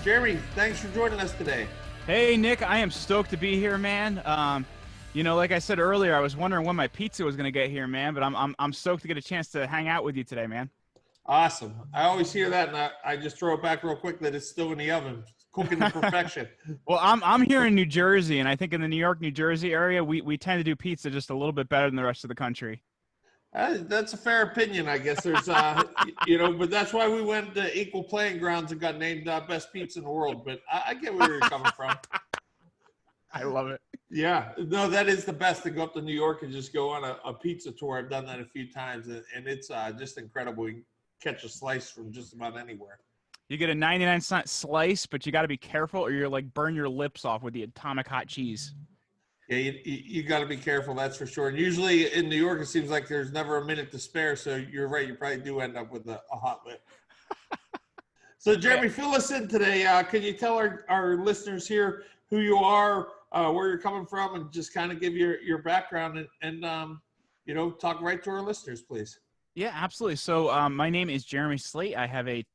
Jeremy, thanks for joining us today. Hey, Nick, I am stoked to be here, man. Like I said earlier, I was wondering when my pizza was going to get here, man, but I'm stoked to get a chance to hang out with you today, man. Awesome. I always hear that, and I just throw it back real quick that it's still in the oven, cooking to perfection. Well, I'm here in New Jersey, and I think in the New York, New Jersey area, we tend to do pizza just a little bit better than the rest of the country. That's a fair opinion, I guess. There's, but that's why we went to Equal Playing Grounds and got named Best Pizza in the World. But I get where you're coming from. I love it. Yeah, no, that is the best to go up to New York and just go on a pizza tour. I've done that a few times, and it's just incredible. You can catch a slice from just about anywhere. You get a 99-cent slice, but you got to be careful, or you're like burn your lips off with the atomic hot cheese. Yeah, you got to be careful, that's for sure. And usually in New York, it seems like there's never a minute to spare. So you're right. You probably do end up with a hot lip. So, Jeremy, fill us in today. Can you tell our listeners here who you are, where you're coming from, and just kind of give your background and talk right to our listeners, please? Yeah, absolutely. So my name is Jeremy Slate. I have a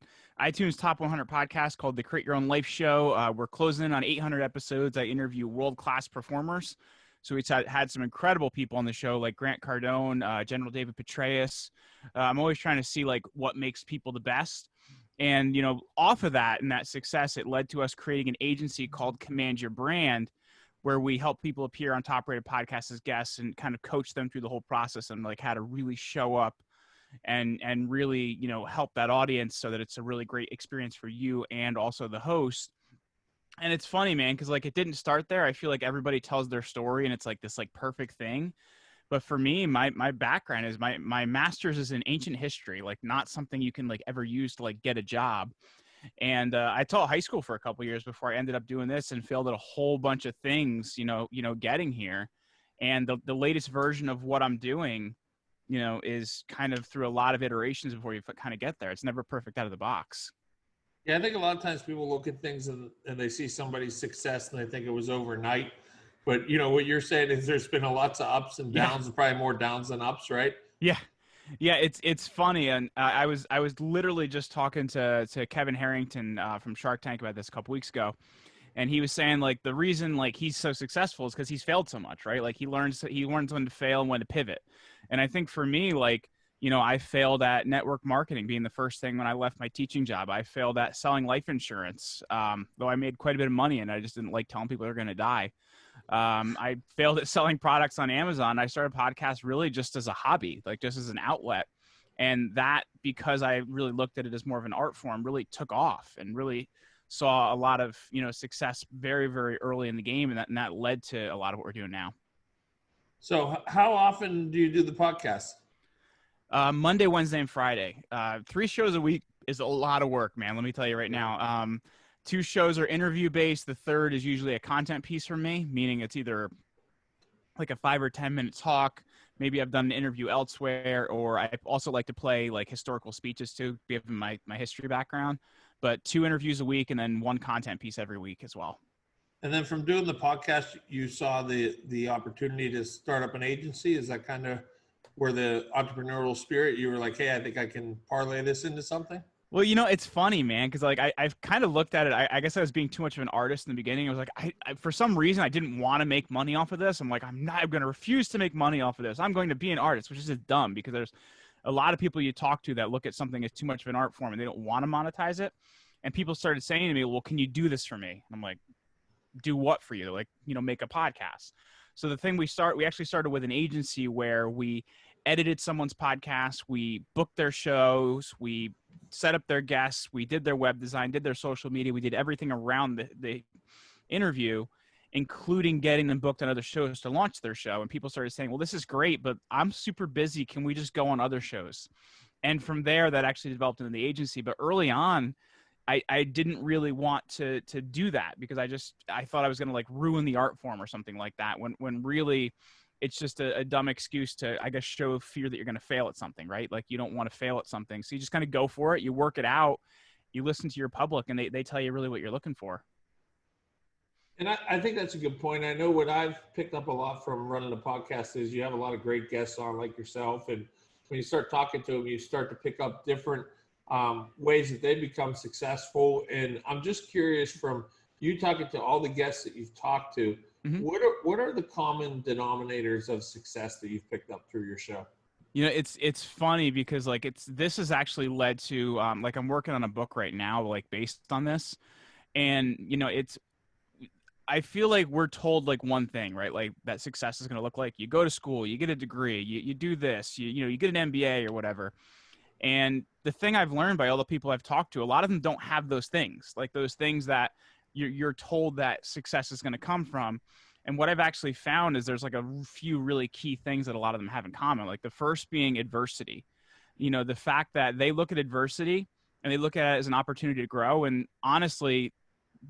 iTunes Top 100 podcast called The Create Your Own Life Show. We're closing in on 800 episodes. I interview world-class performers. So we've had some incredible people on the show, like Grant Cardone, General David Petraeus. I'm always trying to see like what makes people the best. And, off of that and that success, it led to us creating an agency called Command Your Brand, where we help people appear on top-rated podcasts as guests and kind of coach them through the whole process and like how to really show up and really, help that audience so that it's a really great experience for you and also the host. And it's funny, man, because like it didn't start there. I feel like everybody tells their story and it's like this like perfect thing. But for me, my background is my master's is in ancient history, like not something you can like ever use to like get a job. And I taught high school for a couple of years before I ended up doing this and failed at a whole bunch of things, getting here. And the latest version of what I'm doing, is kind of through a lot of iterations before you kind of get there. It's never perfect out of the box. Yeah, I think a lot of times people look at things and they see somebody's success and they think it was overnight. But, what you're saying is there's been lots of ups and downs, and probably more downs than ups, right? Yeah. Yeah, it's funny. And I was literally just talking to Kevin Harrington from Shark Tank about this a couple weeks ago. And he was saying like the reason like he's so successful is because he's failed so much, right? Like he learns when to fail and when to pivot. And I think for me, like, I failed at network marketing being the first thing when I left my teaching job. I failed at selling life insurance, though I made quite a bit of money and I just didn't like telling people they're going to die. I failed at selling products on Amazon. I started a podcast really just as a hobby, like just as an outlet. And that, because I really looked at it as more of an art form, really took off and really saw a lot of, success very, very early in the game. And that led to a lot of what we're doing now. So how often do you do the podcast? Monday, Wednesday, and Friday. 3 shows a week is a lot of work, man. Let me tell you right now. 2 shows are interview based. The third is usually a content piece for me, meaning it's either like a 5 or 10 minute talk. Maybe I've done an interview elsewhere, or I also like to play like historical speeches too, given my history background. But 2 interviews a week and then 1 content piece every week as well. And then from doing the podcast, you saw the opportunity to start up an agency. Is that kind of where the entrepreneurial spirit, you were like, hey, I think I can parlay this into something? Well, it's funny, man, because like I've kind of looked at it. I guess I was being too much of an artist in the beginning. I was like, I for some reason, I didn't want to make money off of this. I'm like, I'm going to refuse to make money off of this. I'm going to be an artist, which is just dumb because there's a lot of people you talk to that look at something as too much of an art form and they don't want to monetize it. And people started saying to me, well, can you do this for me? And I'm like, do what for you? Like, make a podcast. So the thing we actually started with an agency where we edited someone's podcast, we booked their shows, we set up their guests, we did their web design, did their social media, we did everything around the interview, including getting them booked on other shows to launch their show. And people started saying, well, this is great, but I'm super busy. Can we just go on other shows? And from there, that actually developed into the agency. But early on, I didn't really want to do that because I thought I was going to like ruin the art form or something like that when really it's just a dumb excuse to, I guess, show fear that you're going to fail at something, right? Like you don't want to fail at something. So you just kind of go for it. You work it out. You listen to your public and they tell you really what you're looking for. And I think that's a good point. I know what I've picked up a lot from running a podcast is you have a lot of great guests on like yourself. And when you start talking to them, you start to pick up different ways that they become successful. And I'm just curious, from you talking to all the guests that you've talked to, Mhm. what are the common denominators of success that you've picked up through your show? You know, it's funny because like this has actually led to like I'm working on a book right now like based on this, and you know I feel like we're told like one thing, right? Like that success is going to look like you go to school, you get a degree, you do this, you know, you get an MBA or whatever. And the thing I've learned by all the people I've talked to, a lot of them don't have those things, like those things that you're told that success is going to come from. And what I've actually found is there's like a few really key things that a lot of them have in common. Like the first being adversity. You know, the fact that they look at adversity and they look at it as an opportunity to grow. And honestly,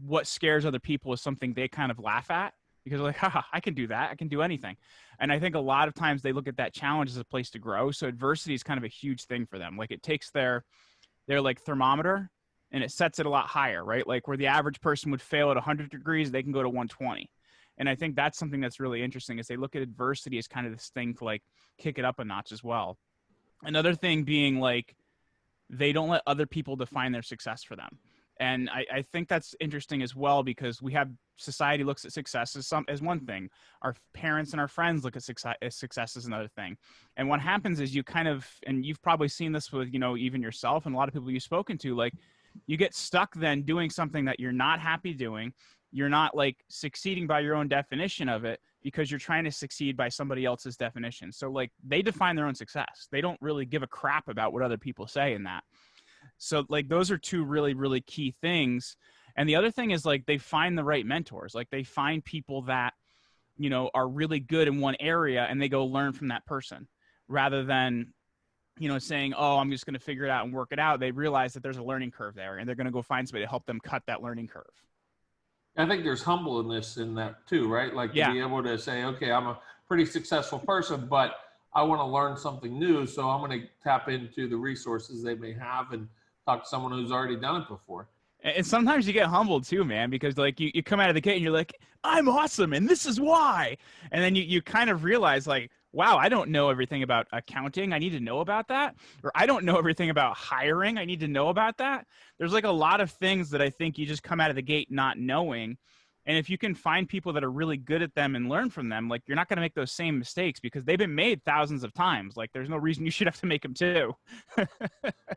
what scares other people is something they kind of laugh at because they're like, haha, I can do that. I can do anything. And I think a lot of times they look at that challenge as a place to grow. So adversity is kind of a huge thing for them. Like it takes their like thermometer and it sets it a lot higher, right? Like where the average person would fail at 100 degrees, they can go to 120. And I think that's something that's really interesting is they look at adversity as kind of this thing to like kick it up a notch as well. Another thing being like, they don't let other people define their success for them. And I think that's interesting as well because we have society looks at success as one thing. Our parents and our friends look at success as another thing. And what happens is you kind of, and you've probably seen this with, you know, even yourself and a lot of people you've spoken to, like you get stuck then doing something that you're not happy doing. You're not like succeeding by your own definition of it because you're trying to succeed by somebody else's definition. So like they define their own success. They don't really give a crap about what other people say in that. So like those are two really, really key things. And the other thing is like they find the right mentors. Like they find people that, you know, are really good in one area and they go learn from that person rather than, you know, saying, oh, I'm just going to figure it out and work it out. They realize that there's a learning curve there and they're going to go find somebody to help them cut that learning curve. I think there's humbleness in that too, right? Like to be able to say, okay, I'm a pretty successful person, but I want to learn something new. So I'm going to tap into the resources they may have and talk to someone who's already done it before. And sometimes you get humbled too, man, because like you come out of the gate and you're like, I'm awesome and this is why. And then you kind of realize like, wow, I don't know everything about accounting. I need to know about that. Or I don't know everything about hiring. I need to know about that. There's like a lot of things that I think you just come out of the gate not knowing. And if you can find people that are really good at them and learn from them, like you're not going to make those same mistakes because they've been made thousands of times. Like there's no reason you should have to make them too.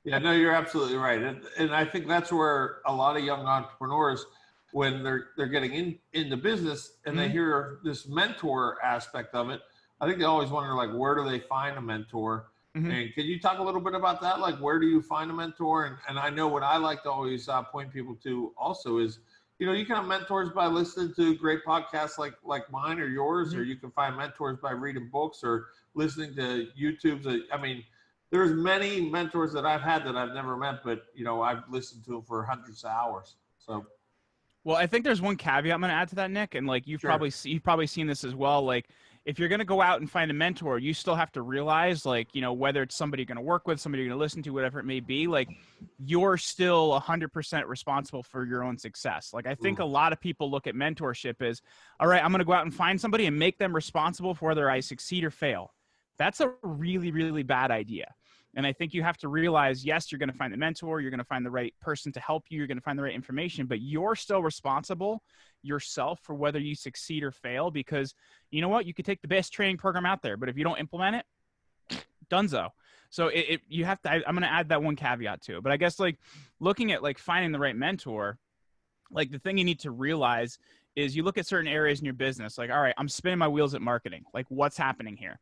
Yeah, no, you're absolutely right. And I think that's where a lot of young entrepreneurs, when they're getting into business and they hear this mentor aspect of it, I think they always wonder, like, where do they find a mentor? And can you talk a little bit about that? Like, where do you find a mentor? And I know what I like to always point people to also is, you know, you can have mentors by listening to great podcasts like mine or yours, or you can find mentors by reading books or listening to YouTube's. I mean, there's many mentors that I've had that I've never met, but, you know, I've listened to them for hundreds of hours. So. Well, I think there's one caveat I'm going to add to that, Nick. And like, you've probably seen this as well. Like, if you're going to go out and find a mentor, you still have to realize, like, you know, whether it's somebody you're going to work with, somebody you're going to listen to, whatever it may be, like, you're still 100% responsible for your own success. Like, I think a lot of people look at mentorship as, all right, I'm going to go out and find somebody and make them responsible for whether I succeed or fail. That's a really, really bad idea. And I think you have to realize, yes, you're going to find the mentor, you're going to find the right person to help you, you're going to find the right information, but you're still responsible yourself for whether you succeed or fail, because you know what? You could take the best training program out there, but if you don't implement it, dunzo. So you have to, I'm going to add that one caveat to it. But I guess like looking at like finding the right mentor, like the thing you need to realize is you look at certain areas in your business, like, all right, I'm spinning my wheels at marketing. Like what's happening here?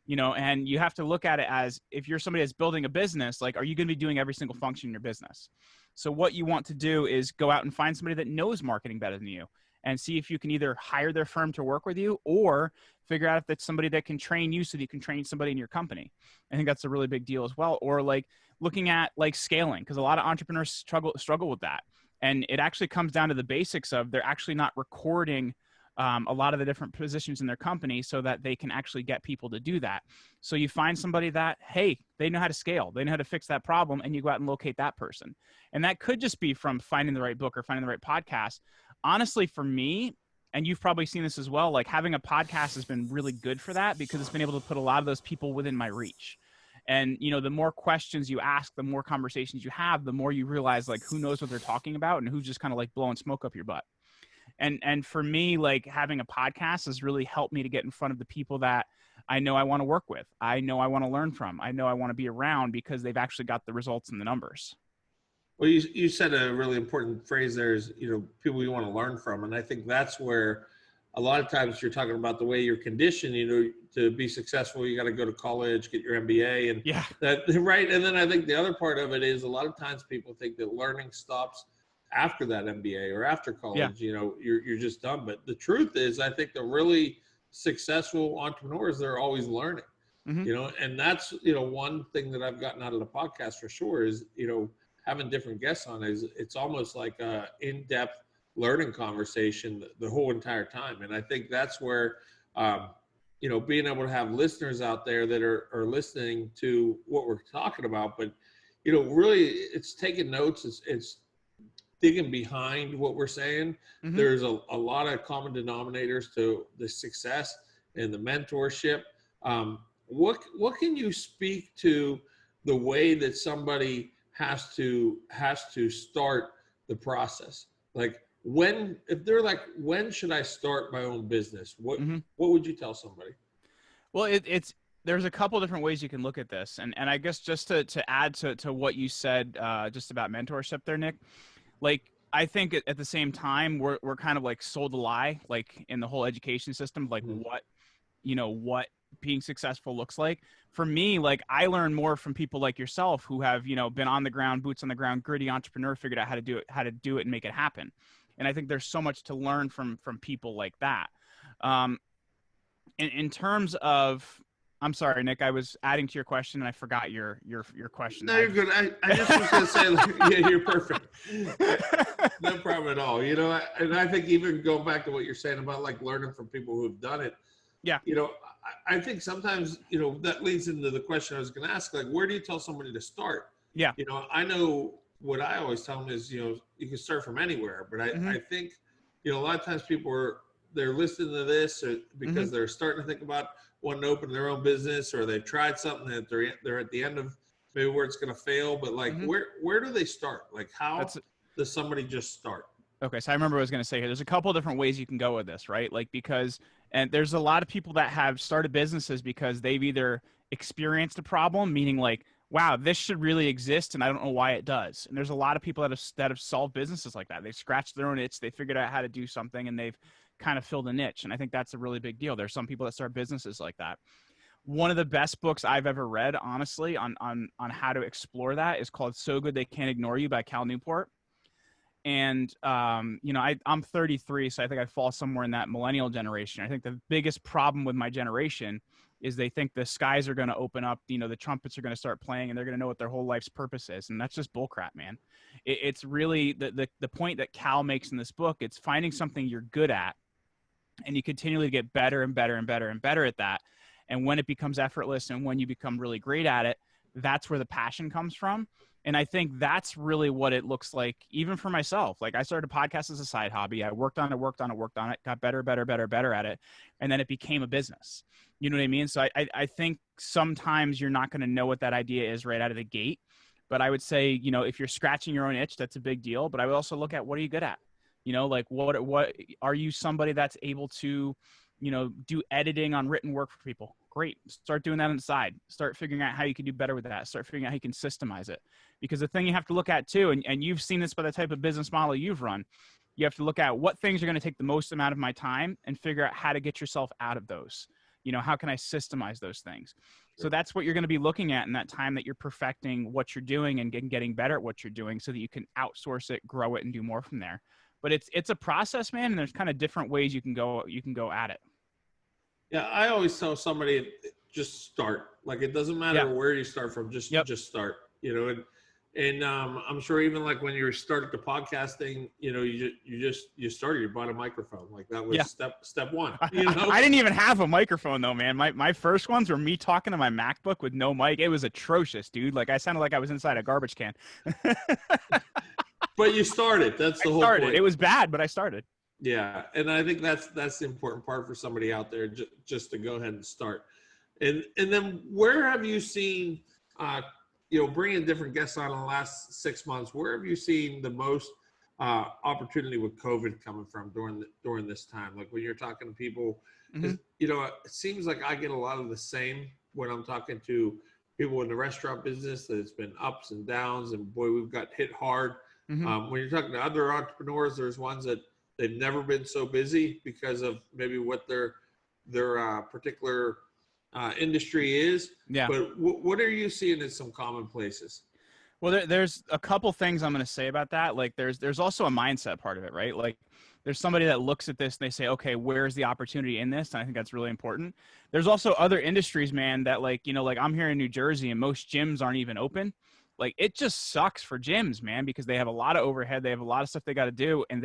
You know, and you have to look at it as if you're somebody that's building a business, like, are you going to be doing every single function in your business? So what you want to do is go out and find somebody that knows marketing better than you and see if you can either hire their firm to work with you or figure out if that's somebody that can train you so that you can train somebody in your company. I think that's a really big deal as well. Or like looking at like scaling, because a lot of entrepreneurs struggle with that. And it actually comes down to the basics of they're actually not recording a lot of the different positions in their company so that they can actually get people to do that. So you find somebody that, hey, they know how to scale, they know how to fix that problem, and you go out and locate that person. And that could just be from finding the right book or finding the right podcast. Honestly, for me, and you've probably seen this as well, like having a podcast has been really good for that because it's been able to put a lot of those people within my reach. And, you know, the more questions you ask, the more conversations you have, the more you realize like who knows what they're talking about and who's just kind of like blowing smoke up your butt. And for me, like having a podcast has really helped me to get in front of the people that I know I want to work with. I know I want to learn from. I know I want to be around because they've actually got the results and the numbers. Well, you said a really important phrase there is, you know, people you want to learn from. And I think that's where a lot of times you're talking about the way you're conditioned, you know, to be successful, you got to go to college, get your MBA and that, right. And then I think the other part of it is a lot of times people think that learning stops after that MBA or after college, you know, you're just done. But the truth is, I think the really successful entrepreneurs, they're always learning, you know, and that's, you know, one thing that I've gotten out of the podcast for sure is, you know, having different guests on is it's almost like a in-depth learning conversation the whole entire time. And I think that's where, you know, being able to have listeners out there that are listening to what we're talking about, but, you know, really it's taking notes. It's digging behind what we're saying. There's a lot of common denominators to the success and the mentorship. What can you speak to the way that somebody has to start the process? Like if they're like, when should I start my own business? What would you tell somebody? Well, there's a couple different ways you can look at this. And I guess just to add to what you said, just about mentorship there, Nick, like, I think at the same time, we're kind of like sold a lie, like in the whole education system, like what being successful looks like. For me, like I learn more from people like yourself who have, you know, been on the ground, boots on the ground, gritty entrepreneur, figured out how to do it and make it happen. And I think there's so much to learn from people like that. In terms of, I'm sorry, Nick, I was adding to your question and I forgot your question. No, you're good. I just was going to say, like, yeah, you're perfect. No problem at all. You know, and I think even going back to what you're saying about like learning from people who have done it. Yeah. You know, I think sometimes, you know, that leads into the question I was going to ask, like, where do you tell somebody to start? Yeah. You know, I know what I always tell them is, you know, you can start from anywhere, but I think, you know, a lot of times people they're listening to this because they're starting to think about wanting to open their own business, or they've tried something that they're at the end of maybe where it's going to fail, but like, where do they start? Like, how does somebody just start? Okay. So I remember what I was going to say here. There's a couple of different ways you can go with this, right? Like, and there's a lot of people that have started businesses because they've either experienced a problem, meaning like, wow, this should really exist, and I don't know why it does. And there's a lot of people that have solved businesses like that. They've scratched their own itch. They figured out how to do something, and they've kind of filled a niche. And I think that's a really big deal. There's some people that start businesses like that. One of the best books I've ever read, honestly, on how to explore that is called So Good They Can't Ignore You by Cal Newport. And, you know, I'm 33, so I think I fall somewhere in that millennial generation. I think the biggest problem with my generation is they think the skies are going to open up, you know, the trumpets are going to start playing, and they're going to know what their whole life's purpose is. And that's just bullcrap, man. It's really the point that Cal makes in this book. It's finding something you're good at, and you continually get better and better and better and better at that. And when it becomes effortless and when you become really great at it, that's where the passion comes from. And I think that's really what it looks like, even for myself. Like, I started a podcast as a side hobby. I worked on it, got better at it. And then it became a business. You know what I mean? So I think sometimes you're not going to know what that idea is right out of the gate. But I would say, you know, if you're scratching your own itch, that's a big deal. But I would also look at, what are you good at? You know, like what are you somebody that's able to, you know, do editing on written work for people? Great. Start doing that on the side. Start figuring out how you can do better with that. Start figuring out how you can systemize it. Because the thing you have to look at too, and you've seen this by the type of business model you've run, you have to look at what things are going to take the most amount of my time and figure out how to get yourself out of those. You know, how can I systemize those things? So that's what you're going to be looking at in that time that you're perfecting what you're doing and getting better at what you're doing, so that you can outsource it, grow it, and do more from there. But it's a process, man, and there's kind of different ways you can go at it. Yeah, I always tell somebody, just start. Like, it doesn't matter where you start from, just start. You know, and I'm sure even like when you started the podcasting, you know, you started, you bought a microphone. Like, that was step one. You know, I didn't even have a microphone though, man. My first ones were me talking to my MacBook with no mic. It was atrocious, dude. Like, I sounded like I was inside a garbage can. But you started. That's the whole point. It was bad, but I started. Yeah, and I think that's the important part for somebody out there, just to go ahead and start. And then where have you seen bringing different guests on in the last 6 months, where have you seen the most opportunity with COVID coming from during this time? Like when you're talking to people, Mm-hmm. it seems like I get a lot of the same when I'm talking to people in the restaurant business, that it's been ups and downs, and boy, we've got hit hard. Mm-hmm. When you're talking to other entrepreneurs, there's ones that they've never been so busy because of maybe what their particular industry is. Yeah. But what are you seeing in some common places? Well, there's a couple things I'm going to say about that. Like there's also a mindset part of it, right? Like there's somebody that looks at this and they say, okay, where's the opportunity in this? And I think that's really important. There's also other industries, man, that like I'm here in New Jersey and most gyms aren't even open. Like it just sucks for gyms, man, because they have a lot of overhead. They have a lot of stuff they got to do. And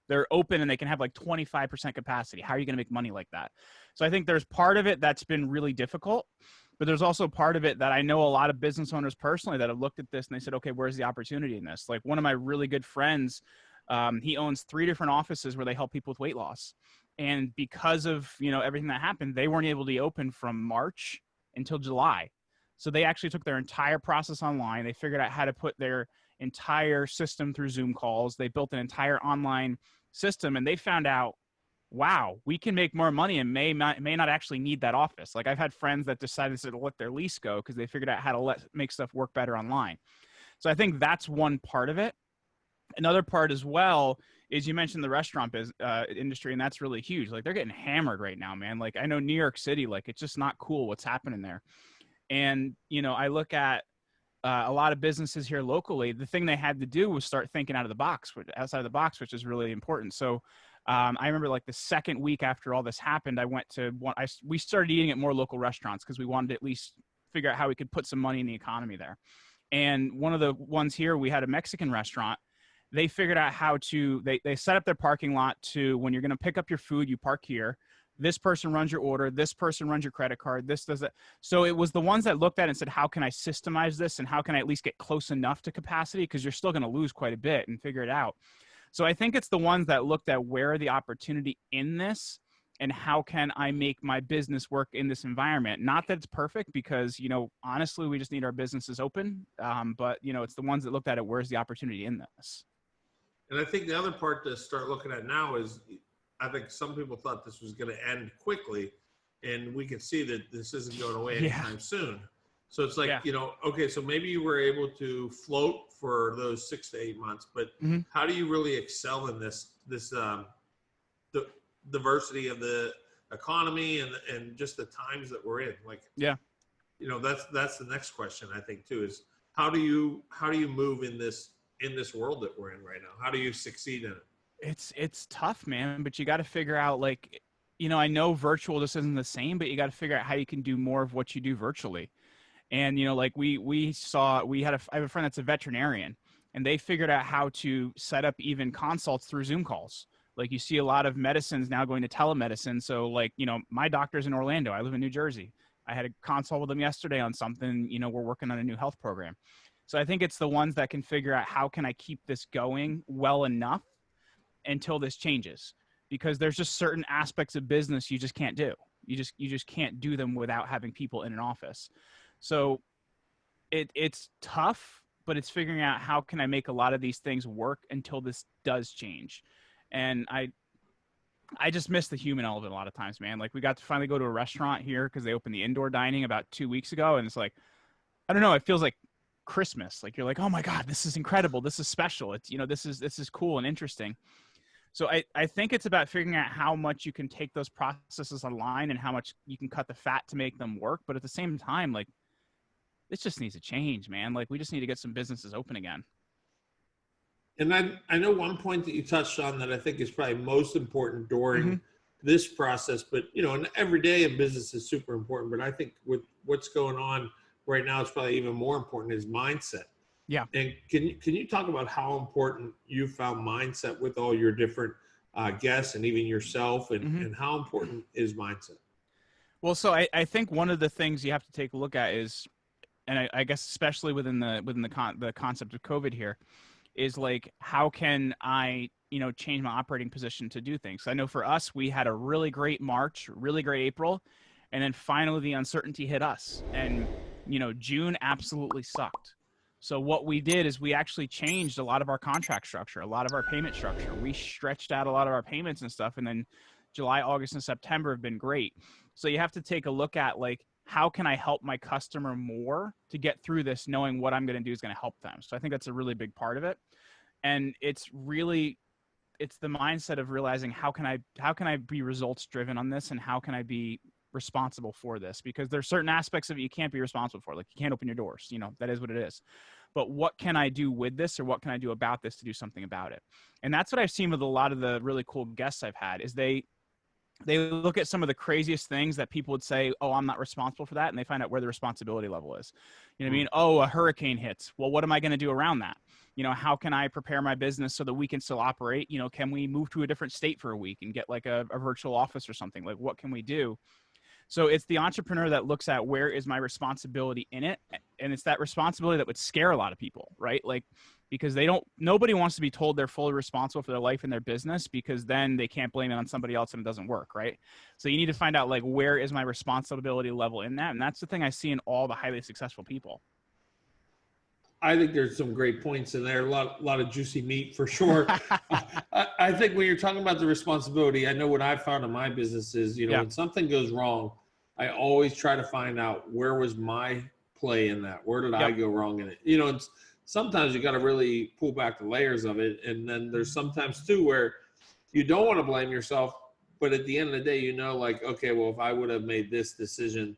they're open and they can have like 25% capacity. How are you going to make money like that? So I think there's part of it that's been really difficult. But there's also part of it that I know a lot of business owners personally that have looked at this and they said, okay, where's the opportunity in this? Like one of my really good friends, he owns 3 different offices where they help people with weight loss. And because of, everything that happened, they weren't able to open from March until July. So they actually took their entire process online. They figured out how to put their entire system through Zoom calls. They built an entire online system and they found out, wow, we can make more money and may not actually need that office. Like I've had friends that decided to let their lease go because they figured out how to make stuff work better online. So I think that's one part of it. Another part as well is you mentioned the restaurant industry, and that's really huge. Like they're getting hammered right now, man. Like I know New York City, like it's just not cool what's happening there. And, I look at a lot of businesses here locally. The thing they had to do was start thinking outside of the box, which is really important. So I remember like the second week after all this happened, I went to we started eating at more local restaurants because we wanted to at least figure out how we could put some money in the economy there. And one of the ones here, we had a Mexican restaurant. They figured out how to, they set up their parking lot to when you're going to pick up your food, you park here. This person runs your order. This person runs your credit card. This does it. So it was the ones that looked at it and said, how can I systemize this? And how can I at least get close enough to capacity? Because you're still going to lose quite a bit and figure it out. So I think it's the ones that looked at where the opportunity in this and how can I make my business work in this environment? Not that it's perfect because, honestly, we just need our businesses open. But, it's the ones that looked at it. Where's the opportunity in this? And I think the other part to start looking at now is I think some people thought this was going to end quickly, and we can see that this isn't going away anytime soon. So it's like, okay, so maybe you were able to float for those 6 to 8 months, but how do you really excel in this the diversity of the economy and just the times that we're in? Like, that's the next question I think too, is how do you move in this world that we're in right now? How do you succeed in it? It's tough, man, but you got to figure out like, I know virtual just isn't the same, but you got to figure out how you can do more of what you do virtually. And, like I have a friend that's a veterinarian and they figured out how to set up even consults through Zoom calls. Like you see a lot of medicines now going to telemedicine. So like, my doctor's in Orlando. I live in New Jersey. I had a consult with them yesterday on something, we're working on a new health program. So I think it's the ones that can figure out how can I keep this going well enough until this changes, because there's just certain aspects of business you just can't do. You just can't do them without having people in an office. So it's tough, but it's figuring out how can I make a lot of these things work until this does change. And I just miss the human element a lot of times, man. Like we got to finally go to a restaurant here because they opened the indoor dining about 2 weeks ago. And it's like, I don't know, it feels like Christmas. Like you're like, oh my God, this is incredible. This is special. It's, this is cool and interesting. So I think it's about figuring out how much you can take those processes online and how much you can cut the fat to make them work. But at the same time, like this just needs to change, man. Like we just need to get some businesses open again. And I know one point that you touched on that I think is probably most important during this process, but and every day in business is super important. But I think with what's going on right now, it's probably even more important is mindset. Yeah. And can you talk about how important you found mindset with all your different guests and even yourself, and how important is mindset? Well, so I think one of the things you have to take a look at is, and I guess especially within the concept of COVID here, is like how can I change my operating position to do things. I know for us, we had a really great March, really great April, and then finally the uncertainty hit us. And June absolutely sucked. So what we did is we actually changed a lot of our contract structure, a lot of our payment structure. We stretched out a lot of our payments and stuff. And then July, August, and September have been great. So you have to take a look at like, how can I help my customer more to get through this, knowing what I'm going to do is going to help them. So I think that's a really big part of it. And it's the mindset of realizing how can I be results driven on this, and how can I be responsible for this, because there's certain aspects of it you can't be responsible for. Like, you can't open your doors, that is what it is. But what can I do with this, or what can I do about this to do something about it? And that's what I've seen with a lot of the really cool guests I've had, is they look at some of the craziest things that people would say, oh, I'm not responsible for that. And they find out where the responsibility level is. You know what I mean? Oh, a hurricane hits. Well, what am I going to do around that? How can I prepare my business so that we can still operate? Can we move to a different state for a week and get like a virtual office or something? Like, what can we do? So it's the entrepreneur that looks at, where is my responsibility in it? And it's that responsibility that would scare a lot of people, right? Like, because nobody wants to be told they're fully responsible for their life and their business, because then they can't blame it on somebody else and it doesn't work, right? So you need to find out, like, where is my responsibility level in that? And that's the thing I see in all the highly successful people. I think there's some great points in there. A lot of juicy meat for sure. I think when you're talking about the responsibility, I know what I've found in my business is, when something goes wrong, I always try to find out, where was my play in that? Where did I go wrong in it? It's, sometimes you got to really pull back the layers of it. And then there's sometimes too, where you don't want to blame yourself, but at the end of the day, like, okay, well, if I would have made this decision,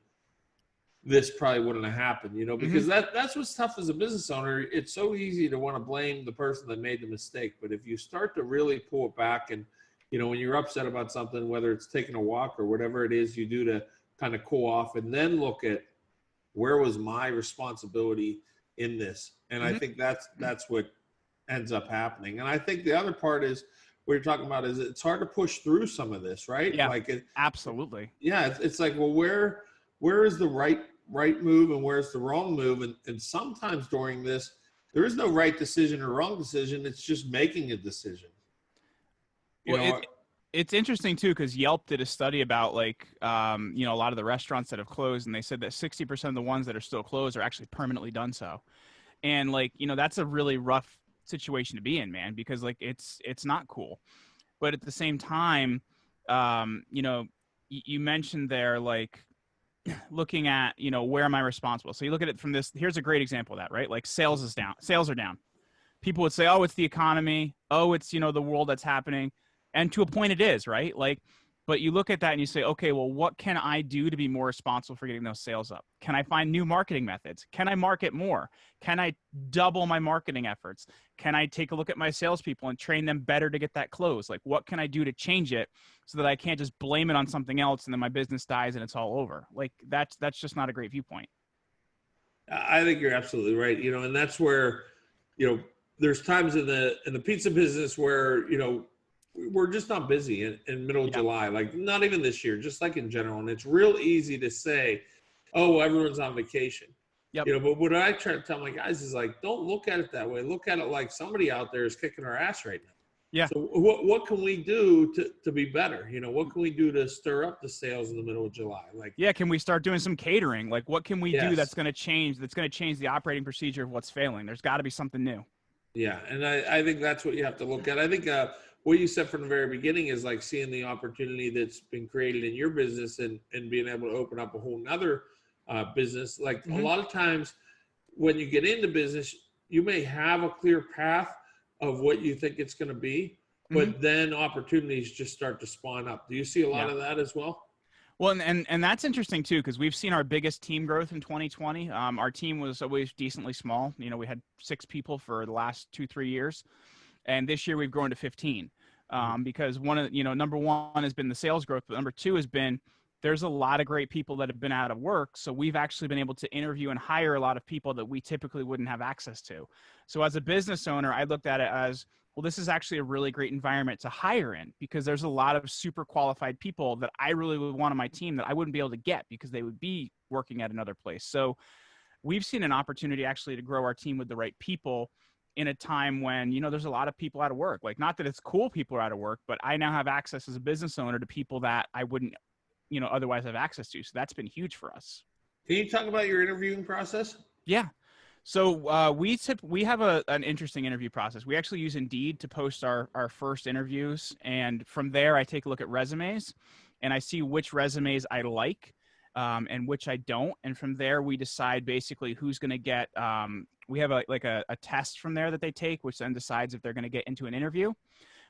this probably wouldn't have happened, because that's what's tough as a business owner. It's so easy to want to blame the person that made the mistake. But if you start to really pull it back, and, when you're upset about something, whether it's taking a walk or whatever it is you do to kind of cool off, and then look at, where was my responsibility in this? And I think that's what ends up happening. And I think the other part is, what you're talking about, is it's hard to push through some of this, right? Yeah, absolutely. Yeah. It's like, well, where is the right move and where's the wrong move? And sometimes during this, there is no right decision or wrong decision. It's just making a decision. It's interesting too, because Yelp did a study about, like, a lot of the restaurants that have closed, and they said that 60% of the ones that are still closed are actually permanently done so. And, like, that's a really rough situation to be in, man, because, like, it's not cool. But at the same time, you mentioned there, like, looking at, where am I responsible? So you look at it from this, here's a great example of that, right? Like, sales are down. People would say, oh, it's the economy. Oh, it's, the world that's happening. And to a point it is, right? Like, but you look at that and you say, okay, well, what can I do to be more responsible for getting those sales up? Can I find new marketing methods? Can I market more? Can I double my marketing efforts? Can I take a look at my salespeople and train them better to get that close? Like, what can I do to change it so that I can't just blame it on something else and then my business dies and it's all over? Like, that's just not a great viewpoint. I think you're absolutely right. And that's where, there's times in the pizza business where, we're just not busy in middle of July, like, not even this year, just like in general. And it's real easy to say, oh, everyone's on vacation. But what I try to tell my guys is, like, don't look at it that way. Look at it like somebody out there is kicking our ass right now. Yeah. So what can we do to be better? What can we do to stir up the sales in the middle of July? Like, can we start doing some catering? Like, what can we do that's going to change the operating procedure of what's failing? There's got to be something new. Yeah. And I think that's what you have to look at. I think, what you said from the very beginning is, like, seeing the opportunity that's been created in your business and being able to open up a whole nother business. Like, a lot of times when you get into business, you may have a clear path of what you think it's going to be, but then opportunities just start to spawn up. Do you see a lot of that as well? Well, and that's interesting too, because we've seen our biggest team growth in 2020. Our team was always decently small. We had 6 people for the last 2-3 years. And this year we've grown to 15 because number one has been the sales growth, but number 2 has been, there's a lot of great people that have been out of work. So we've actually been able to interview and hire a lot of people that we typically wouldn't have access to. So as a business owner, I looked at it as, well, this is actually a really great environment to hire in, because there's a lot of super qualified people that I really would want on my team that I wouldn't be able to get because they would be working at another place. So we've seen an opportunity actually to grow our team with the right people in a time when, there's a lot of people out of work. Like, not that it's cool people are out of work, but I now have access as a business owner to people that I wouldn't, otherwise have access to. So that's been huge for us. Can you talk about your interviewing process? Yeah. So we have an interesting interview process. We actually use Indeed to post our first interviews, and from there I take a look at resumes, and I see which resumes I like, and which I don't, and from there we decide basically who's going to get. We have a test from there that they take, which then decides if they're going to get into an interview.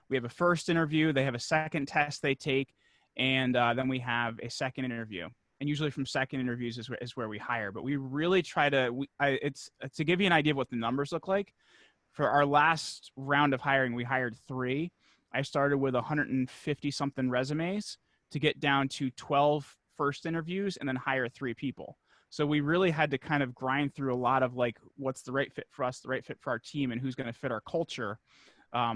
We have a first interview, they have a second test they take, and then we have a second interview. And usually from second interviews is where we hire. But we really try to, it's to give you an idea of what the numbers look like. For our last round of hiring, we hired 3. I started with 150 something resumes to get down to 12 first interviews and then hire 3 people. So we really had to kind of grind through a lot of like, what's the right fit for us, the right fit for our team, and who's going to fit our culture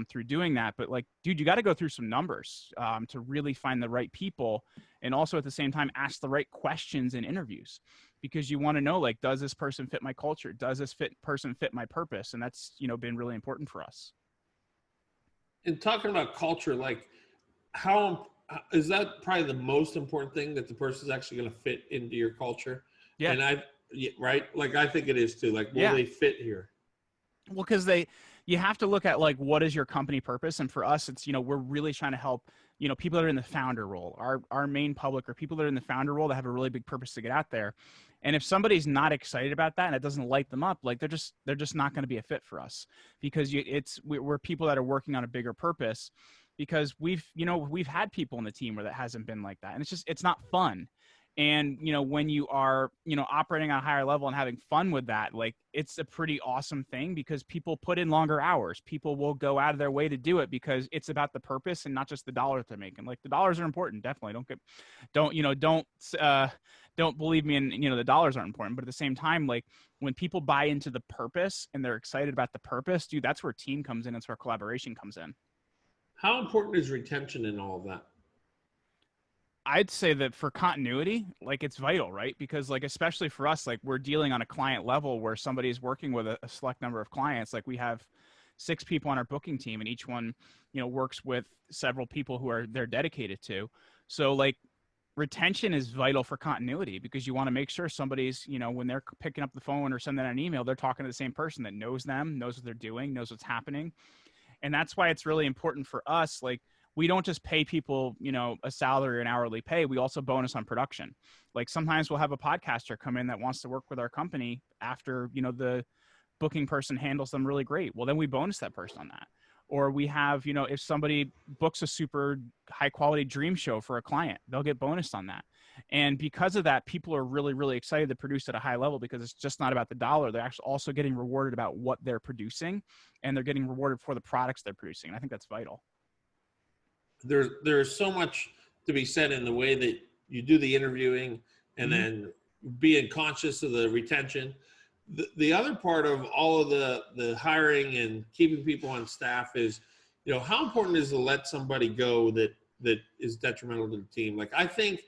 through doing that. But like, dude, you got to go through some numbers to really find the right people. And also at the same time, ask the right questions in interviews, because you want to know, like, does this person fit my culture? Does this person fit my purpose? And that's, been really important for us. And talking about culture, like how is that probably the most important thing, that the person is actually going to fit into your culture? Yeah. And right. Like, I think it is too. Like, will they fit here? Well, because you have to look at like, what is your company purpose? And for us, it's, we're really trying to help, people that are in the founder role. Our main public are people that are in the founder role that have a really big purpose to get out there. And if somebody's not excited about that and it doesn't light them up, like they're just not going to be a fit for us, because we're people that are working on a bigger purpose, because we've had people in the team where that hasn't been like that. And it's not fun. And, when you are, operating on a higher level and having fun with that, like it's a pretty awesome thing, because people put in longer hours. People will go out of their way to do it because it's about the purpose and not just the dollars they're making. Like, the dollars are important. Definitely don't believe me. And, the dollars aren't important, but at the same time, like when people buy into the purpose and they're excited about the purpose, dude, that's where team comes in. That's where collaboration comes in. How important is retention in all of that? I'd say that for continuity, like it's vital, right? Because like, especially for us, like we're dealing on a client level where somebody's working with a select number of clients. Like we have 6 people on our booking team, and each one, works with several people who they're dedicated to. So like retention is vital for continuity, because you want to make sure somebody's, when they're picking up the phone or sending an email, they're talking to the same person that knows them, knows what they're doing, knows what's happening. And that's why it's really important for us. Like, we don't just pay people, a salary or an hourly pay. We also bonus on production. Like sometimes we'll have a podcaster come in that wants to work with our company after, the booking person handles them really great. Well, then we bonus that person on that. Or we have, if somebody books a super high quality dream show for a client, they'll get bonused on that. And because of that, people are really, really excited to produce at a high level, because it's just not about the dollar. They're actually also getting rewarded about what they're producing, and they're getting rewarded for the products they're producing. And I think that's vital. There's so much to be said in the way that you do the interviewing, and then being conscious of the retention. The other part of all of the hiring and keeping people on staff is, how important is to let somebody go that is detrimental to the team. Like, I think,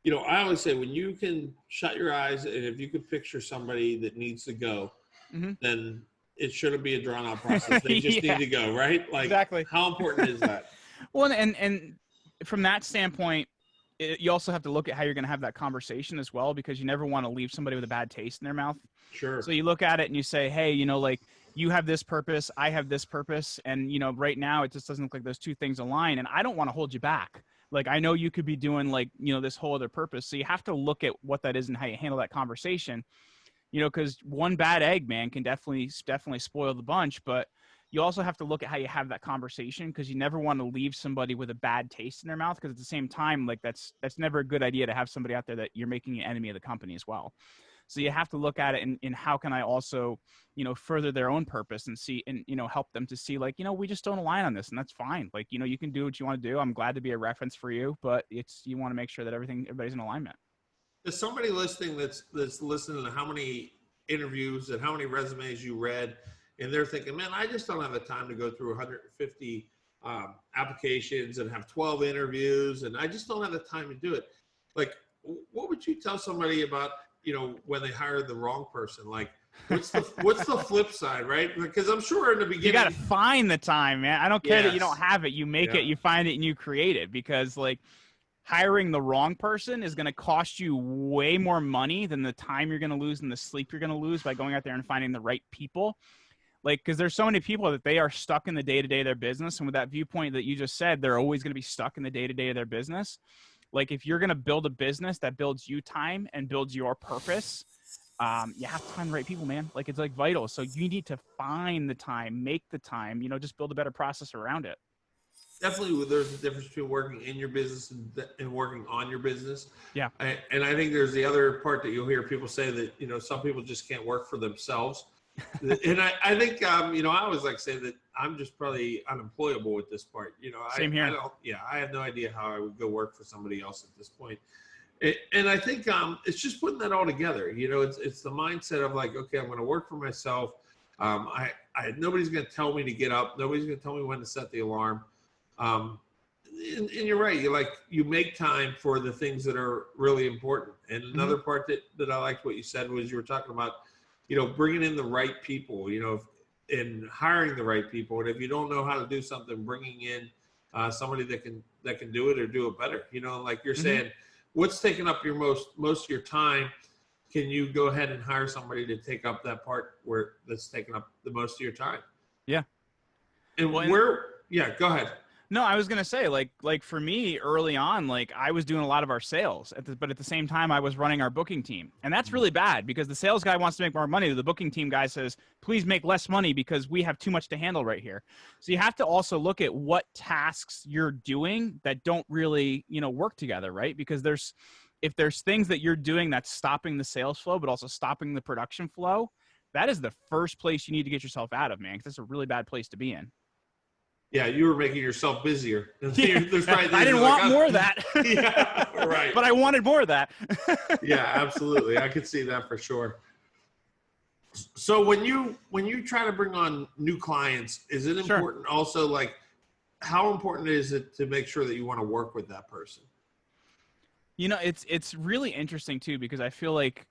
I always say, when you can shut your eyes and if you can picture somebody that needs to go, then it shouldn't be a drawn out process. They just need to go, right? Like, exactly. How important is that? Well, and from that standpoint, you also have to look at how you're going to have that conversation as well, because you never want to leave somebody with a bad taste in their mouth. Sure. So you look at it and you say, hey, like you have this purpose, I have this purpose. And, right now it just doesn't look like those two things align. And I don't want to hold you back. Like, I know you could be doing like, this whole other purpose. So you have to look at what that is and how you handle that conversation, because one bad egg, man, can definitely spoil the bunch. But you also have to look at how you have that conversation, because you never want to leave somebody with a bad taste in their mouth. Because at the same time, like that's never a good idea to have somebody out there that you're making an enemy of the company as well. So you have to look at it in how can I also, further their own purpose and see, and, help them to see like, we just don't align on this, and that's fine. Like, you can do what you want to do. I'm glad to be a reference for you, but you want to make sure that everybody's in alignment. There's somebody listening that's listening to how many interviews and how many resumes you read, and they're thinking, man, I just don't have the time to go through 150 applications and have 12 interviews, and I just don't have the time to do it. Like, what would you tell somebody about, when they hire the wrong person? Like, what's the flip side, right? Because I'm sure in the beginning, you got to find the time, man. I don't care that you don't have it. You make it, you find it, and you create it. Because like, hiring the wrong person is going to cost you way more money than the time you're going to lose and the sleep you're going to lose by going out there and finding the right people. Like, because there's so many people that they are stuck in the day-to-day of their business. And with that viewpoint that you just said, they're always going to be stuck in the day-to-day of their business. Like, if you're going to build a business that builds you time and builds your purpose, you have to find the right people, man. Like, it's like vital. So you need to find the time, make the time, just build a better process around it. Definitely, there's a difference between working in your business and working on your business. Yeah. And I think there's the other part that you'll hear people say that, some people just can't work for themselves. And I think, I always like to say that I'm just probably unemployable with this part. Same here. I have no idea how I would go work for somebody else at this point. And I think it's just putting that all together. It's the mindset of like, okay, I'm going to work for myself. Nobody's going to tell me to get up. Nobody's going to tell me when to set the alarm. And you're right. You make time for the things that are really important. And another part that I liked what you said was you were talking about, bringing in the right people, and hiring the right people. And if you don't know how to do something, bringing in somebody that can do it or do it better, like you're saying, what's taking up most of your time? Can you go ahead and hire somebody to take up that part that's taking up the most of your time? Yeah. And go ahead. No, I was going to say, like for me early on, like I was doing a lot of our sales, but at the same time I was running our booking team. And that's really bad because the sales guy wants to make more money. The booking team guy says, please make less money because we have too much to handle right here. So you have to also look at what tasks you're doing that don't really, work together, right? Because if there's things that you're doing that's stopping the sales flow, but also stopping the production flow, that is the first place you need to get yourself out of, man, because that's a really bad place to be in. Yeah, you were making yourself busier. Yeah. I didn't want more of that. Yeah, right. But I wanted more of that. Yeah, absolutely. I could see that for sure. So when you try to bring on new clients, is it important also, like, how important is it to make sure that you want to work with that person? It's really interesting too, because I feel like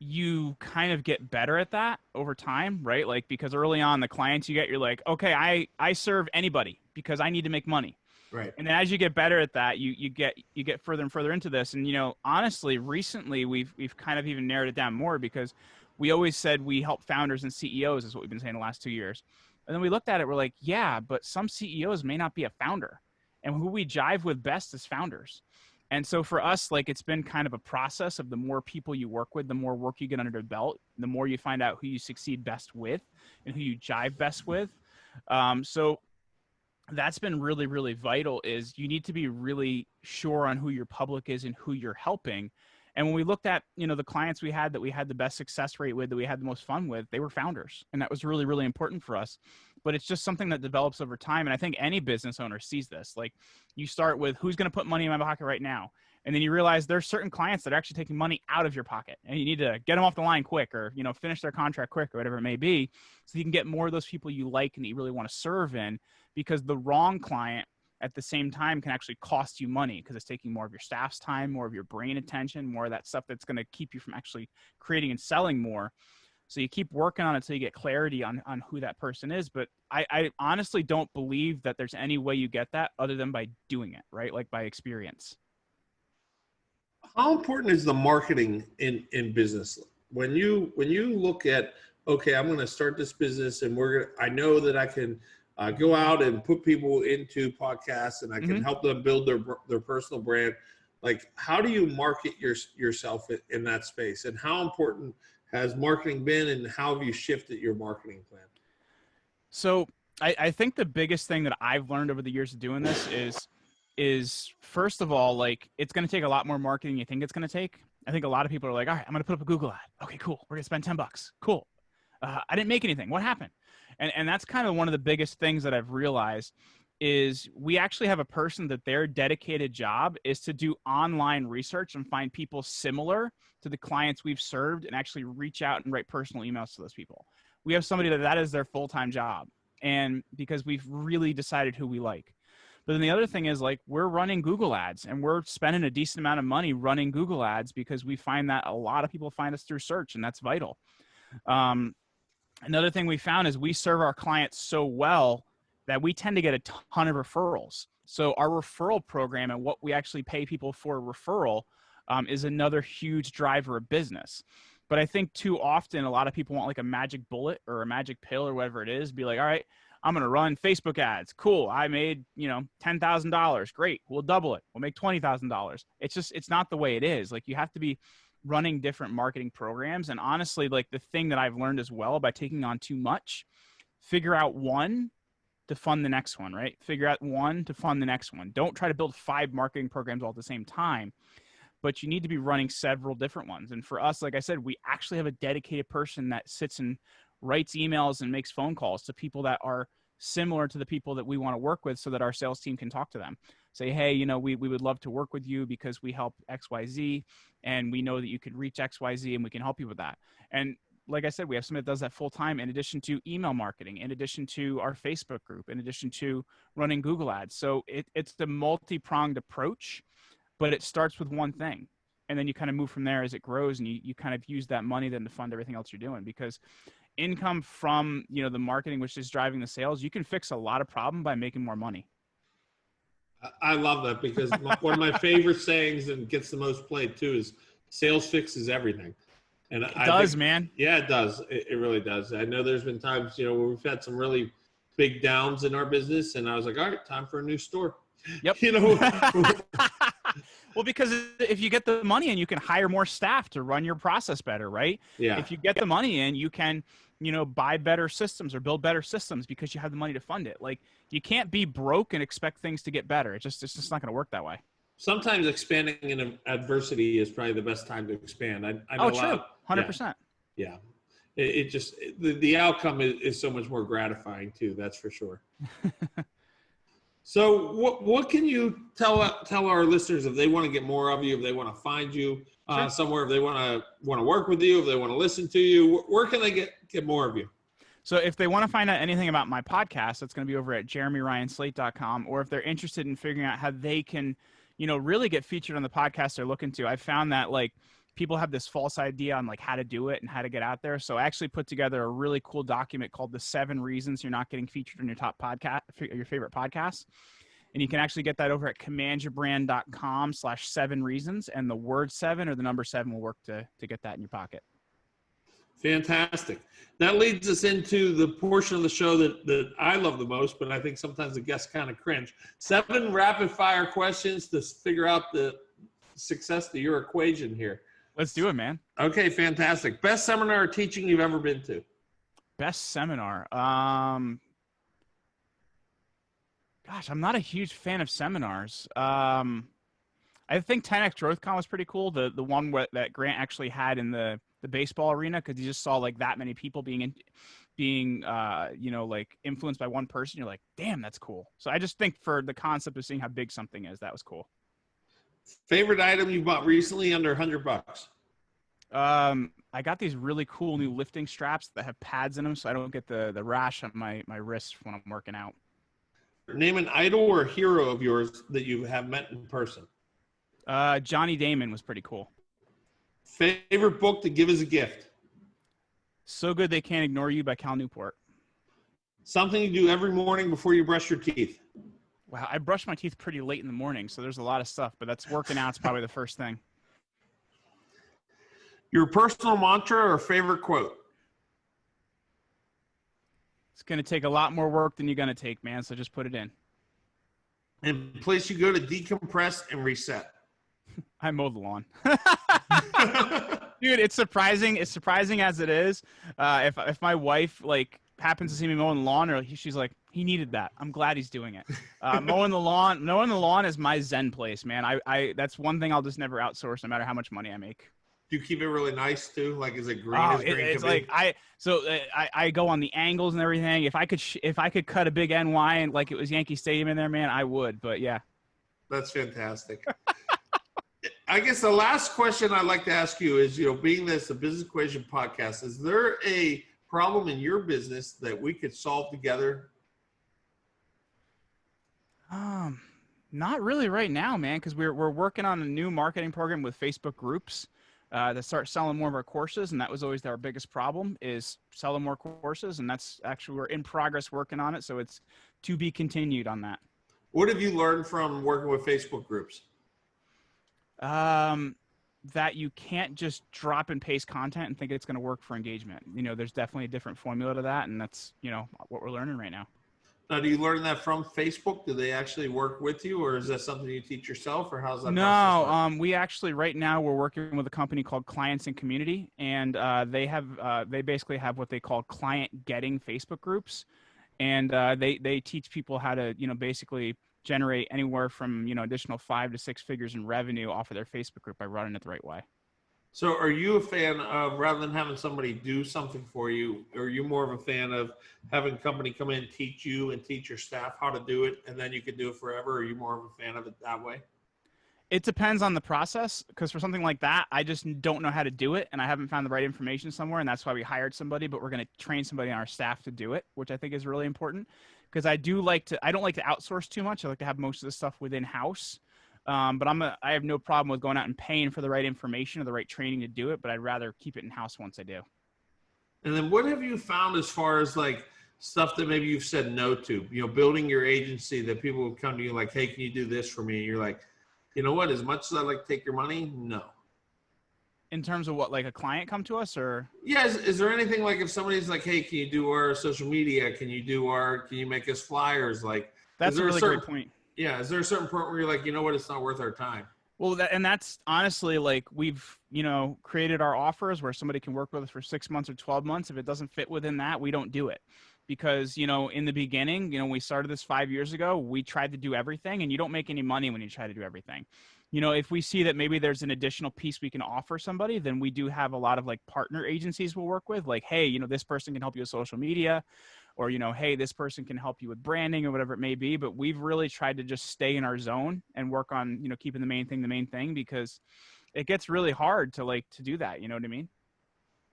you kind of get better at that over time, right? Like, because early on the clients you get, you're like, okay, I serve anybody because I need to make money. Right. And then as you get better at that, you get further and further into this. And, honestly, recently we've kind of even narrowed it down more because we always said we help founders and CEOs is what we've been saying the last 2 years. And then we looked at it, we're like, yeah, but some CEOs may not be a founder, and who we jive with best is founders. And so for us, like, it's been kind of a process of the more people you work with, the more work you get under the belt, the more you find out who you succeed best with and who you jive best with. So that's been really, really vital, is you need to be really sure on who your public is and who you're helping. And when we looked at, the clients we had that we had the best success rate with, that we had the most fun with, they were founders. And that was really, really important for us. But it's just something that develops over time. And I think any business owner sees this. Like, you start with who's going to put money in my pocket right now. And then you realize there's certain clients that are actually taking money out of your pocket, and you need to get them off the line quick, or, finish their contract quick, or whatever it may be. So you can get more of those people you like and that you really want to serve in, because the wrong client at the same time can actually cost you money because it's taking more of your staff's time, more of your brain attention, more of that stuff that's going to keep you from actually creating and selling more. So you keep working on it until you get clarity on who that person is. But I honestly don't believe that there's any way you get that other than by doing it, right? Like, by experience. How important is the marketing in business? When you look at, okay, I'm going to start this business, and I know that I can go out and put people into podcasts, and I can help them build their personal brand. Like, how do you market yourself in that space? And how important has marketing been, and how have you shifted your marketing plan? So I think the biggest thing that I've learned over the years of doing this is first of all, like, it's going to take a lot more marketing than you think it's going to take. I think a lot of people are like, all right, I'm going to put up a Google ad. Okay, cool. We're going to spend $10. Cool. I didn't make anything. What happened? And that's kind of one of the biggest things that I've realized is we actually have a person that their dedicated job is to do online research and find people similar to the clients we've served and actually reach out and write personal emails to those people. We have somebody that is their full-time job, and because we've really decided who we like. But then the other thing is, like, we're running Google ads, and we're spending a decent amount of money running Google ads because we find that a lot of people find us through search, and that's vital. Another thing we found is we serve our clients so well that we tend to get a ton of referrals. So our referral program and what we actually pay people for a referral is another huge driver of business. But I think too often a lot of people want like a magic bullet or a magic pill or whatever it is. Be like, all right, I'm going to run Facebook ads. Cool. I made, $10,000. Great. We'll double it. We'll make $20,000. It's not the way it is. Like, you have to be running different marketing programs. And honestly, like, the thing that I've learned as well by taking on too much, figure out one to fund the next one, right? Figure out one to fund the next one. Don't try to build 5 marketing programs all at the same time, but you need to be running several different ones. And for us, like I said, we actually have a dedicated person that sits and writes emails and makes phone calls to people that are similar to the people that we want to work with so that our sales team can talk to them. Say, hey, we would love to work with you because we help XYZ and we know that you could reach XYZ and we can help you with that. And like I said, we have somebody that does that full time in addition to email marketing, in addition to our Facebook group, in addition to running Google ads. So it's the multi-pronged approach, but it starts with one thing. And then you kind of move from there as it grows, and you kind of use that money then to fund everything else you're doing, because income from, the marketing, which is driving the sales, you can fix a lot of problem by making more money. I love that, because one of my favorite sayings, and gets the most played too, is sales fixes everything. And it does, man. Yeah, it does. It really does. I know there's been times, where we've had some really big downs in our business, and I was like, all right, time for a new store. Yep. Well, because if you get the money in, you can hire more staff to run your process better, right? Yeah. If you get the money in, you can, buy better systems or build better systems because you have the money to fund it. Like, you can't be broke and expect things to get better. It's just not going to work that way. Sometimes expanding in adversity is probably the best time to expand. I know true. 100%. Yeah. It just, the outcome is so much more gratifying too. That's for sure. So what can you tell our listeners if they want to get more of you, if they want to find you somewhere, if they want to work with you, if they want to listen to you, where can they get more of you? So if they want to find out anything about my podcast, that's going to be over at jeremyryanslate.com. Or if they're interested in figuring out how they can, really get featured on the podcast they're looking to, I found that like people have this false idea on like how to do it and how to get out there. So I actually put together a really cool document called the 7 Reasons You're Not Getting Featured on your top podcast, your favorite podcasts. And you can actually get that over at commandyourbrand.com/7reasons. And the word 7 or the number 7 will work to get that in your pocket. Fantastic. That leads us into the portion of the show that I love the most, but I think sometimes the guests kind of cringe. 7 rapid fire questions to figure out the success to your equation here. Let's do it, man. Okay, fantastic. Best seminar or teaching you've ever been to? Best seminar. Gosh, I'm not a huge fan of seminars. I think 10X GrowthCon was pretty cool. The one that Grant actually had in the baseball arena, because you just saw like that many people being like influenced by one person. You're like, damn, that's cool. So I just think for the concept of seeing how big something is, that was cool. Favorite item you bought recently under $100? I got these really cool new lifting straps that have pads in them, so I don't get the rash on my wrist when I'm working out. Name an idol or hero of yours that you have met in person. Johnny Damon was pretty cool. Favorite book to give as a gift? So Good They Can't Ignore You by Cal Newport. Something you do every morning before you brush your teeth? Wow, I brush my teeth pretty late in the morning, so there's a lot of stuff, but that's working out's probably the first thing. Your personal mantra or favorite quote? It's going to take a lot more work than you're going to take, man, so just put it in. And place you go to decompress and reset? I mow the lawn. Dude, it's surprising. It's surprising as it is. If my wife like happens to see me mowing the lawn, or she's like, he needed that. I'm glad he's doing it. Mowing the lawn is my Zen place, man. I that's one thing I'll just never outsource, no matter how much money I make. Do you keep it really nice too? Like, is it green? It's like I go on the angles and everything. If I could cut a big NY and like it was Yankee Stadium in there, man, I would. But yeah, that's fantastic. I guess the last question I'd like to ask you is, being this a Business Equation podcast, is there a problem in your business that we could solve together? Not really right now, man, because we're working on a new marketing program with Facebook groups. to start selling more of our courses. And that was always our biggest problem, is selling more courses. And that's actually, we're in progress working on it. So it's to be continued on that. What have you learned from working with Facebook groups? That you can't just drop and paste content and think it's going to work for engagement. There's definitely a different formula to that. And that's, what we're learning right now. Now, do you learn that from Facebook? Do they actually work with you, or is that something you teach yourself, or how's that process work? We actually, right now, we're working with a company called Clients and Community, and they basically have what they call client getting Facebook groups, and they teach people how to, basically generate anywhere from, additional 5 to 6 figures in revenue off of their Facebook group by running it the right way. So are you a fan of, rather than having somebody do something for you, are you more of a fan of having a company come in and teach you and teach your staff how to do it, and then you can do it forever? Or are you more of a fan of it that way? It depends on the process, because for something like that, I just don't know how to do it, and I haven't found the right information somewhere, and that's why we hired somebody, but we're going to train somebody on our staff to do it, which I think is really important, because I don't like to outsource too much. I like to have most of the stuff within house. But I have no problem with going out and paying for the right information or the right training to do it, but I'd rather keep it in house once I do. And then what have you found as far as like stuff that maybe you've said no to, building your agency, that people would come to you like, hey, can you do this for me? And you're like, you know what, as much as I like to take your money, no. In terms of what, like a client come to us, or? Yeah. Is there anything like, if somebody's like, hey, can you do our social media? Can you make us flyers? Like, that's a really great point. Yeah. Is there a certain point where you're like, you know what, it's not worth our time? Well, that's honestly, like, we've, created our offers where somebody can work with us for 6 months or 12 months. If it doesn't fit within that, we don't do it. Because, in the beginning, we started this 5 years ago, we tried to do everything, and you don't make any money when you try to do everything. If we see that maybe there's an additional piece we can offer somebody, then we do have a lot of like partner agencies we'll work with, like, hey, this person can help you with social media, or, hey, this person can help you with branding or whatever it may be. But we've really tried to just stay in our zone and work on, keeping the main thing, because it gets really hard to do that. You know what I mean?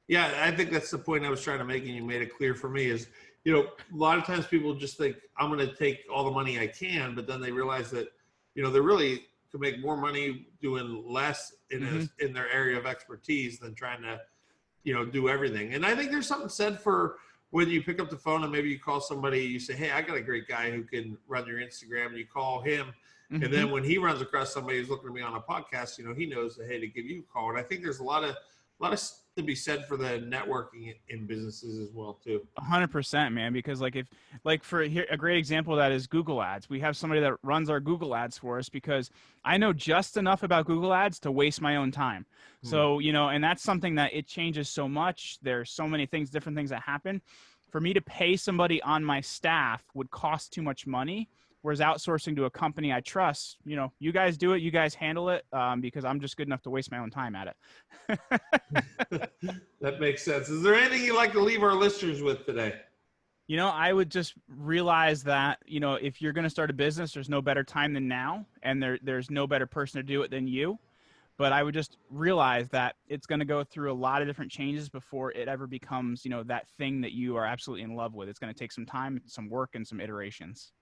Yeah. I think that's the point I was trying to make, and you made it clear for me, is, a lot of times people just think I'm going to take all the money I can, but then they realize that, they really could make more money doing less in their area of expertise than trying to, do everything. And I think there's something said for when you pick up the phone and maybe you call somebody, you say, hey, I got a great guy who can run your Instagram, and you call him. And then when he runs across somebody who's looking at me on a podcast, he knows that, hey, to give you a call. And I think there's a lot of to be said for the networking in businesses as well too. 100%, man. Because for here, a great example of that is Google Ads. We have somebody that runs our Google Ads for us, because I know just enough about Google Ads to waste my own time. So, and that's something that it changes so much. There's so many different things that happen. For me to pay somebody on my staff would cost too much money. Whereas outsourcing to a company I trust, you guys do it, you guys handle it, because I'm just good enough to waste my own time at it. That makes sense. Is there anything you'd like to leave our listeners with today? I would just realize that, if you're going to start a business, there's no better time than now, and there's no better person to do it than you. But I would just realize that it's going to go through a lot of different changes before it ever becomes, that thing that you are absolutely in love with. It's going to take some time, some work, and some iterations.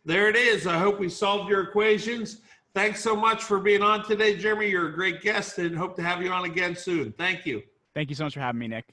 There it is. I hope we solved your equations. Thanks so much for being on today, Jeremy. You're a great guest, and hope to have you on again soon. Thank you. Thank you so much for having me, Nick.